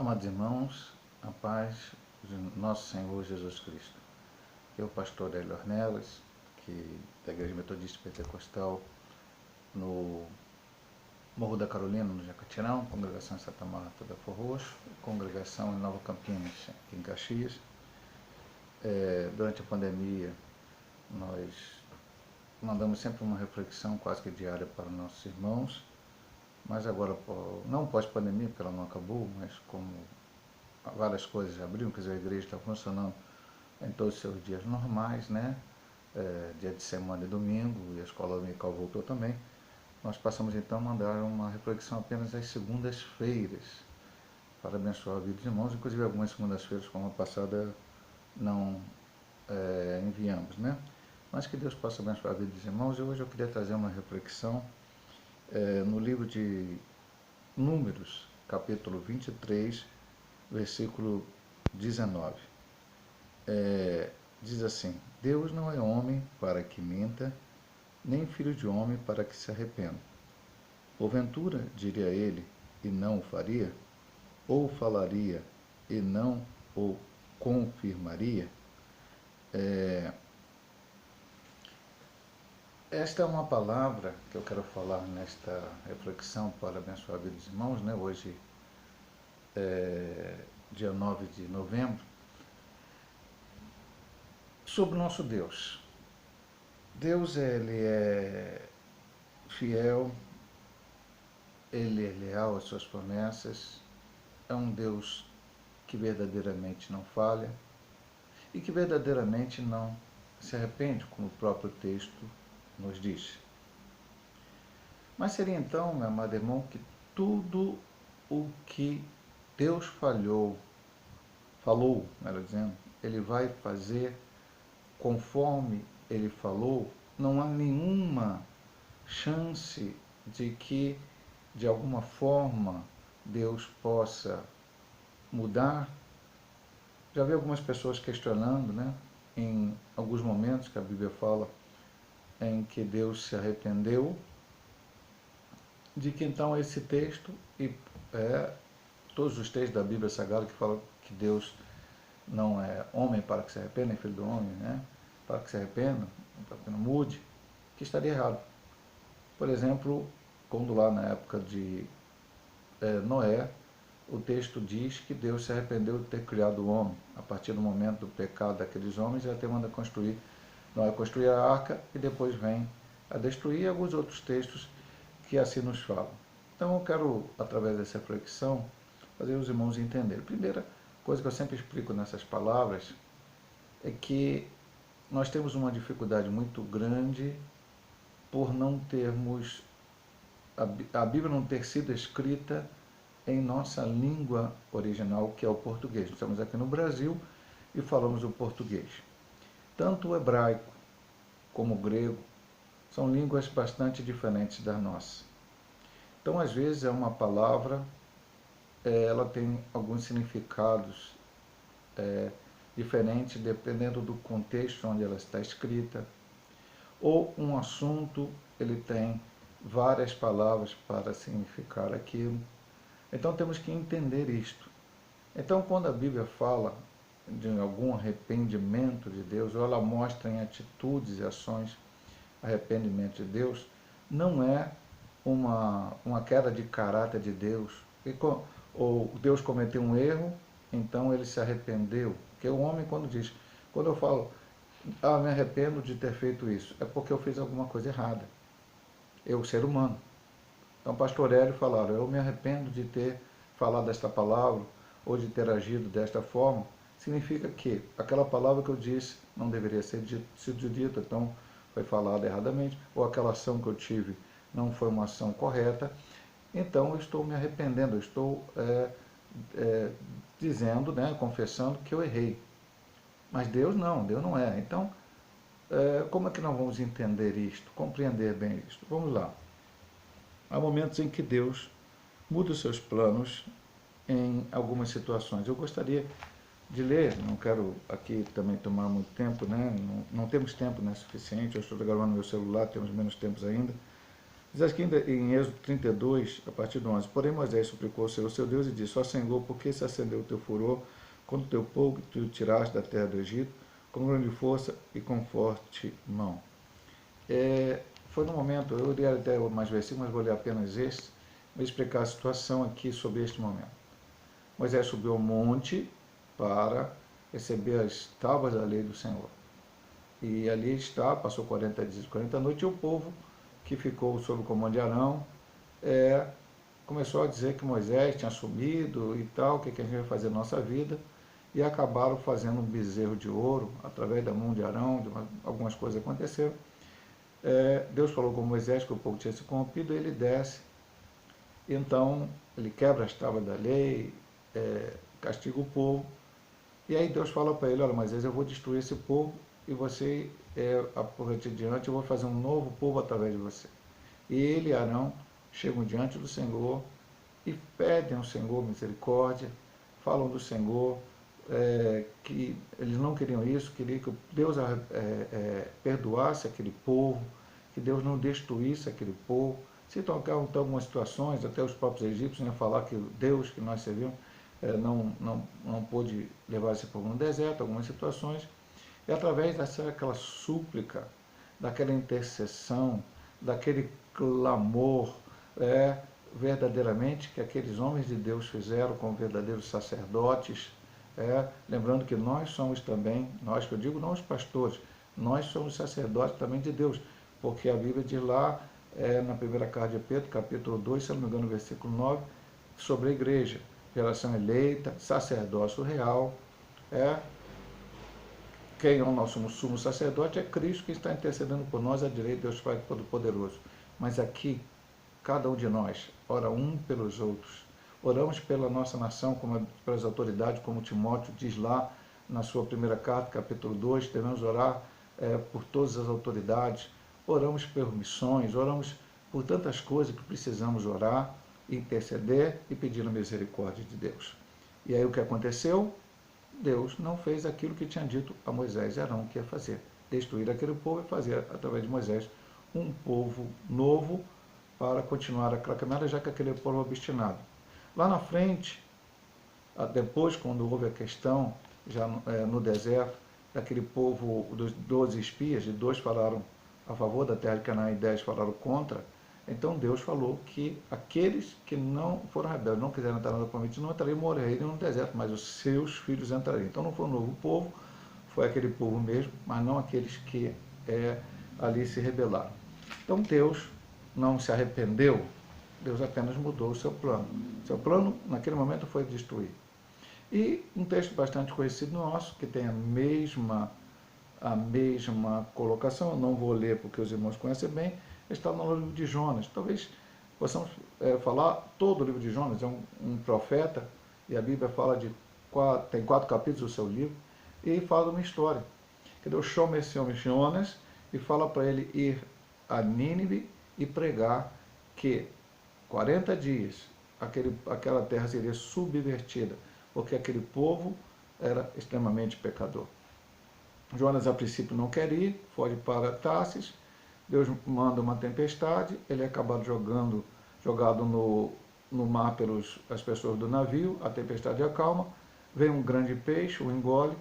Amados irmãos, a paz de nosso Senhor Jesus Cristo. Eu, pastor Hélio Ornelas, da Igreja Metodista Pentecostal, no Morro da Carolina, no Jacatirão, congregação em Santa Marta da Forroxo, congregação em Nova Campinas, em Caxias. Durante a pandemia, nós mandamos sempre uma reflexão quase que diária para nossos irmãos, mas agora, não pós-pandemia, porque ela não acabou, mas como várias coisas abriram, quer dizer, a igreja está funcionando em todos os seus dias normais, né? Dia de semana e domingo, e a escola dominical voltou também. Nós passamos então a mandar uma reflexão apenas às segundas-feiras, para abençoar a vida dos irmãos, inclusive algumas segundas-feiras, como a passada, não enviamos, né? Mas que Deus possa abençoar a vida dos irmãos. E hoje eu queria trazer uma reflexão no livro de Números, capítulo 23, versículo 19. Diz assim: Deus não é homem para que minta, nem filho de homem para que se arrependa. Porventura, diria ele, e não o faria? Ou falaria e não o confirmaria? Esta é uma palavra que eu quero falar nesta reflexão para abençoar a vida dos irmãos, né? Hoje dia 9 de novembro, sobre o nosso Deus. Deus, ele é fiel, ele é leal às suas promessas, é um Deus que verdadeiramente não falha e que verdadeiramente não se arrepende, como o próprio texto nos diz. Mas seria então, meu amado irmão, que tudo o que Deus falou, melhor dizendo, ele vai fazer conforme ele falou? Não há nenhuma chance de que, de alguma forma, Deus possa mudar? Já vi algumas pessoas questionando, né, em alguns momentos que a Bíblia fala em que Deus se arrependeu, de que então esse texto e todos os textos da Bíblia Sagrada que falam que Deus não é homem para que se arrependa, nem filho do homem, né, para que se arrependa, para que não mude, que estaria errado. Por exemplo, quando lá na época de Noé, o texto diz que Deus se arrependeu de ter criado o homem. A partir do momento do pecado daqueles homens, ele até manda construir, Noé construir a arca e depois vem a destruir, e alguns outros textos que assim nos falam. Então eu quero, através dessa reflexão, fazer os irmãos entenderem. A primeira coisa que eu sempre explico nessas palavras é que nós temos uma dificuldade muito grande por não termos, a Bíblia não ter sido escrita em nossa língua original, que é o português. Nós estamos aqui no Brasil e falamos o português. Tanto o hebraico como o grego são línguas bastante diferentes das nossas. Então, às vezes, é uma palavra, ela tem alguns significados diferentes dependendo do contexto onde ela está escrita, ou um assunto, ele tem várias palavras para significar aquilo. Então temos que entender isto. Então quando a Bíblia fala de algum arrependimento de Deus, ou ela mostra em atitudes e ações arrependimento de Deus, não é uma queda de caráter de Deus, ou Deus cometeu um erro, então ele se arrependeu. Porque o homem, quando eu falo, me arrependo de ter feito isso, é porque eu fiz alguma coisa errada. Eu, ser humano. Então, o pastor Hélio falaram, eu me arrependo de ter falado esta palavra, ou de ter agido desta forma, significa que aquela palavra que eu disse não deveria ser sido dita, então foi falada erradamente, ou aquela ação que eu tive não foi uma ação correta, então eu estou me arrependendo, eu estou dizendo, né, confessando que eu errei. Mas Deus não é. Então, como é que nós vamos entender isto, compreender bem isto? Vamos lá. Há momentos em que Deus muda os seus planos em algumas situações. Eu gostaria de ler, não quero aqui também tomar muito tempo, né? Não temos tempo, né, suficiente. Eu estou gravando no meu celular, temos menos tempo ainda. Diz aqui em Êxodo 32, a partir do 11: Porém Moisés suplicou ao Senhor, seu Deus, e disse: Ó Senhor, por que se acendeu o teu furor contra o teu povo que tu tiraste da terra do Egito, com grande força e com forte mão? Foi no momento, eu iria até mais versículos, mas vou ler apenas este, vou explicar a situação aqui sobre este momento. Moisés subiu ao monte para receber as tábuas da lei do Senhor. E ali está, passou 40 dias e 40 noites, e o povo que ficou sob o comando de Arão começou a dizer que Moisés tinha sumido e tal, o que a gente vai fazer na nossa vida, e acabaram fazendo um bezerro de ouro, através da mão de Arão, algumas coisas aconteceram. Deus falou com Moisés que o povo tinha se corrompido, ele desce, então ele quebra as tábuas da lei, castiga o povo, e aí Deus fala para ele: olha, Moisés, eu vou destruir esse povo, e você, a partir de diante, eu vou fazer um novo povo através de você. E ele e Arão chegam diante do Senhor e pedem ao Senhor misericórdia, falam do Senhor, que eles não queriam isso, queriam que Deus perdoasse aquele povo, que Deus não destruísse aquele povo. Se tocavam algumas situações, até os próprios egípcios iam falar que o Deus que nós servimos não pôde levar esse povo no deserto, algumas situações. E através daquela súplica, daquela intercessão, daquele clamor, verdadeiramente que aqueles homens de Deus fizeram como verdadeiros sacerdotes, lembrando que nós somos também, nós que eu digo não os pastores, nós somos sacerdotes também de Deus, porque a Bíblia diz lá, na primeira carta de Pedro, capítulo 2, se não me engano, versículo 9, sobre a igreja, geração eleita, sacerdócio real, quem é o nosso sumo sacerdote é Cristo, que está intercedendo por nós à direita de Deus Pai Todo-Poderoso. Mas aqui, cada um de nós ora um pelos outros. Oramos pela nossa nação, pelas autoridades, como Timóteo diz lá na sua primeira carta, capítulo 2, devemos orar por todas as autoridades. Oramos por missões, oramos por tantas coisas que precisamos orar, interceder e pedir a misericórdia de Deus. E aí o que aconteceu? Deus não fez aquilo que tinha dito a Moisés e Arão que ia fazer, destruir aquele povo e fazer, através de Moisés, um povo novo para continuar aquela caminhada, já que aquele povo é obstinado. Lá na frente, depois, quando houve a questão, já no deserto, daquele povo dos 12 espias, de 2 falaram a favor da terra de Canaã e 10 falaram contra, então Deus falou que aqueles que não foram rebeldes, não quiseram entrar na promessa, não entrariam e morreriam no deserto, mas os seus filhos entrariam. Então não foi um novo povo, foi aquele povo mesmo, mas não aqueles que ali se rebelaram. Então Deus não se arrependeu, Deus apenas mudou o seu plano. Seu plano, naquele momento, foi destruir. E um texto bastante conhecido nosso, que tem a mesma colocação, eu não vou ler porque os irmãos conhecem bem, está no livro de Jonas. Talvez possamos falar todo o livro de Jonas, é um profeta, e a Bíblia fala tem 4 capítulos do seu livro, e fala de uma história, que Deus chama esse homem Jonas e fala para ele ir a Nínive e pregar que 40 dias aquela terra seria subvertida, porque aquele povo era extremamente pecador. Jonas, a princípio, não quer ir, foge para Tarsis, Deus manda uma tempestade, ele é acabado jogado no mar pelas pessoas do navio, a tempestade acalma, vem um grande peixe, o engole,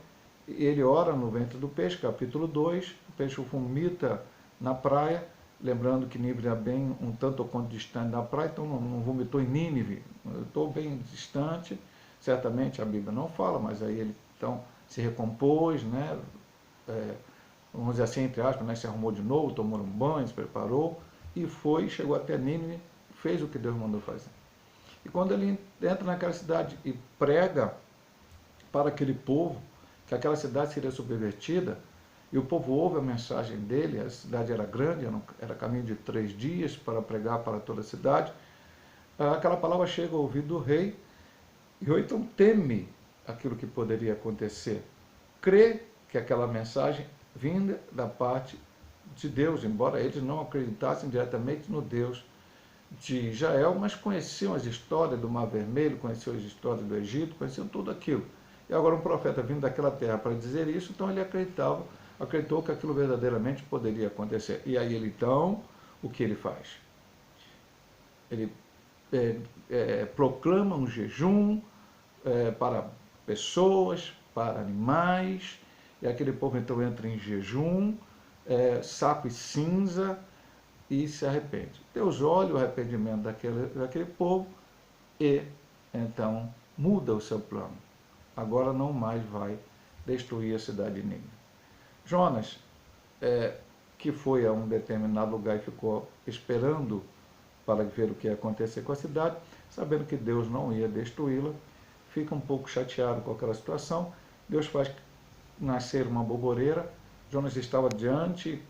e ele ora no ventre do peixe, capítulo 2, o peixe o vomita na praia, lembrando que Nínive é bem um tanto ou quanto distante da praia, então não vomitou em Nínive, eu estou bem distante, certamente a Bíblia não fala, mas aí ele então se recompôs, né? Vamos dizer assim, entre aspas, né? Se arrumou de novo, tomou um banho, se preparou, e chegou até Nínive, fez o que Deus mandou fazer. E quando ele entra naquela cidade e prega para aquele povo, que aquela cidade seria subvertida, e o povo ouve a mensagem dele, a cidade era grande, era caminho de 3 dias para pregar para toda a cidade, aquela palavra chega ao ouvido do rei, e o rei então teme aquilo que poderia acontecer, crê que aquela mensagem vinda da parte de Deus, embora eles não acreditassem diretamente no Deus de Israel, mas conheciam as histórias do Mar Vermelho, conheciam as histórias do Egito, conheciam tudo aquilo. E agora um profeta vindo daquela terra para dizer isso, então ele acreditou que aquilo verdadeiramente poderia acontecer. E aí ele então, o que ele faz? ele proclama um jejum para pessoas, para animais, e aquele povo então entra em jejum, saco e cinza, e se arrepende. Deus olha o arrependimento daquele povo e então muda o seu plano. Agora não mais vai destruir a cidade de Nínive. Jonas, que foi a um determinado lugar e ficou esperando para ver o que ia acontecer com a cidade, sabendo que Deus não ia destruí-la, fica um pouco chateado com aquela situação. Deus faz nascer uma boboreira. Jonas estava diante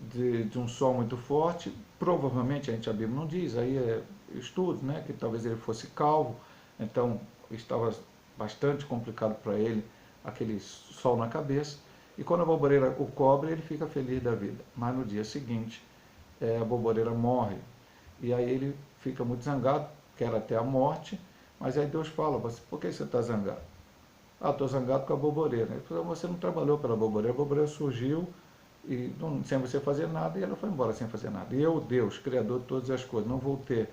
de um sol muito forte, provavelmente, a Bíblia não diz, aí é estudo, né, que talvez ele fosse calvo, então estava bastante complicado para ele aquele sol na cabeça, e quando a boboreira o cobre, ele fica feliz da vida, mas no dia seguinte a boboreira morre, e aí ele fica muito zangado, quer até a morte, mas aí Deus fala, por que você está zangado? Ah, estou zangado com a boboreira. Ele falou, você não trabalhou pela boboreira, a boboreira surgiu e sem você fazer nada, e ela foi embora sem fazer nada. E eu, Deus, Criador de todas as coisas, não vou ter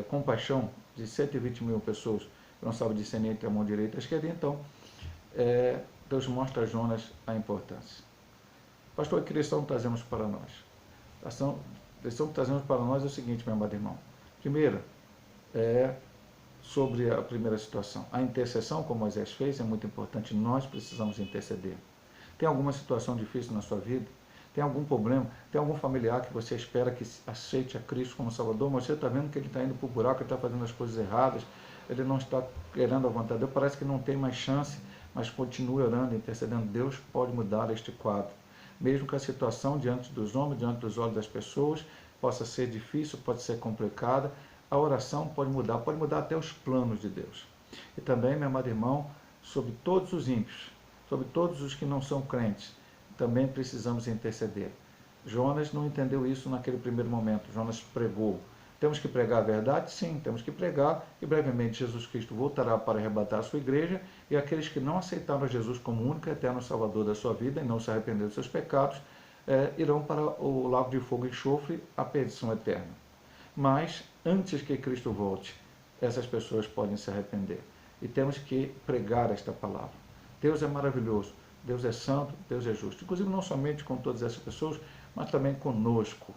compaixão de 120 mil pessoas que não sabem discernir entre a mão direita e a esquerda. Então, Deus mostra a Jonas a importância. Pastor, que lição trazemos para nós? A lição que trazemos para nós é o seguinte, meu amado irmão. Primeiro, sobre a primeira situação. A intercessão, como Moisés fez, é muito importante. Nós precisamos interceder. Tem alguma situação difícil na sua vida? Tem algum problema? Tem algum familiar que você espera que aceite a Cristo como Salvador, mas você está vendo que ele está indo para o buraco, ele está fazendo as coisas erradas, ele não está querendo a vontade de Deus, parece que não tem mais chance, mas continue orando, intercedendo. Deus pode mudar este quadro. Mesmo que a situação diante dos homens, diante dos olhos das pessoas, possa ser difícil, pode ser complicada, a oração pode mudar até os planos de Deus. E também, meu amado irmão, sobre todos os ímpios, sobre todos os que não são crentes, também precisamos interceder. Jonas não entendeu isso naquele primeiro momento. Jonas pregou. Temos que pregar a verdade? Sim, temos que pregar, e brevemente Jesus Cristo voltará para arrebatar a sua igreja, e aqueles que não aceitaram Jesus como único e eterno Salvador da sua vida e não se arrependeram dos seus pecados, irão para o lago de fogo e enxofre, a perdição eterna. Mas, antes que Cristo volte, essas pessoas podem se arrepender. E temos que pregar esta palavra. Deus é maravilhoso, Deus é santo, Deus é justo. Inclusive, não somente com todas essas pessoas, mas também conosco.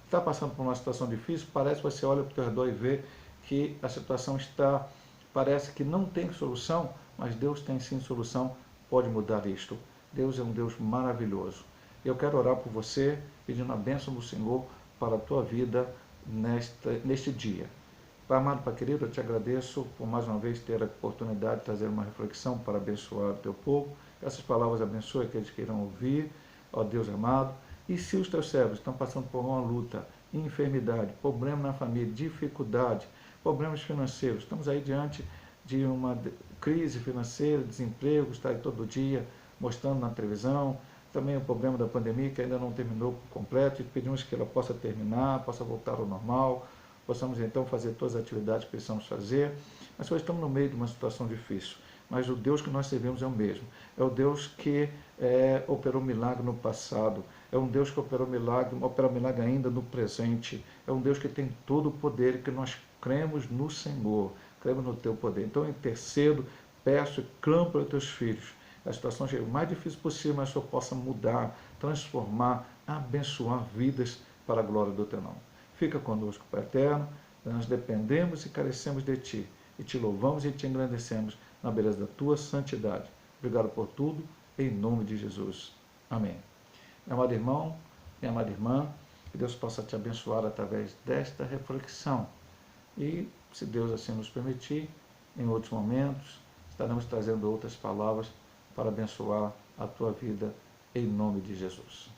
Está passando por uma situação difícil, parece que você olha para o teu redor e vê que a situação parece que não tem solução, mas Deus tem sim solução, pode mudar isto. Deus é um Deus maravilhoso. Eu quero orar por você, pedindo a bênção do Senhor para a tua vida neste dia. Pai amado, Pai querido, eu te agradeço por mais uma vez ter a oportunidade de trazer uma reflexão para abençoar o teu povo. Que essas palavras abençoem aqueles que irão ouvir, ó Deus amado. E se os teus servos estão passando por uma luta, enfermidade, problema na família, dificuldade, problemas financeiros, estamos aí diante de uma crise financeira, desemprego, está aí todo dia mostrando na televisão, também o problema da pandemia que ainda não terminou por completo, e pedimos que ela possa terminar, possa voltar ao normal, possamos então fazer todas as atividades que precisamos fazer, mas só estamos no meio de uma situação difícil. Mas o Deus que nós servimos é o mesmo. É o Deus que operou milagre no passado. É um Deus que opera milagre ainda no presente. É um Deus que tem todo o poder e que nós cremos no Senhor, cremos no teu poder. Então eu intercedo, peço e clamo para os teus filhos. A situação seja o mais difícil possível, mas que o Senhor possa mudar, transformar, abençoar vidas para a glória do teu nome. Fica conosco, Pai eterno. Nós dependemos e carecemos de ti. E te louvamos e te engrandecemos na beleza da tua santidade. Obrigado por tudo, em nome de Jesus. Amém. Meu amado irmão, minha amada irmã, que Deus possa te abençoar através desta reflexão. E, se Deus assim nos permitir, em outros momentos, estaremos trazendo outras palavras para abençoar a tua vida, em nome de Jesus.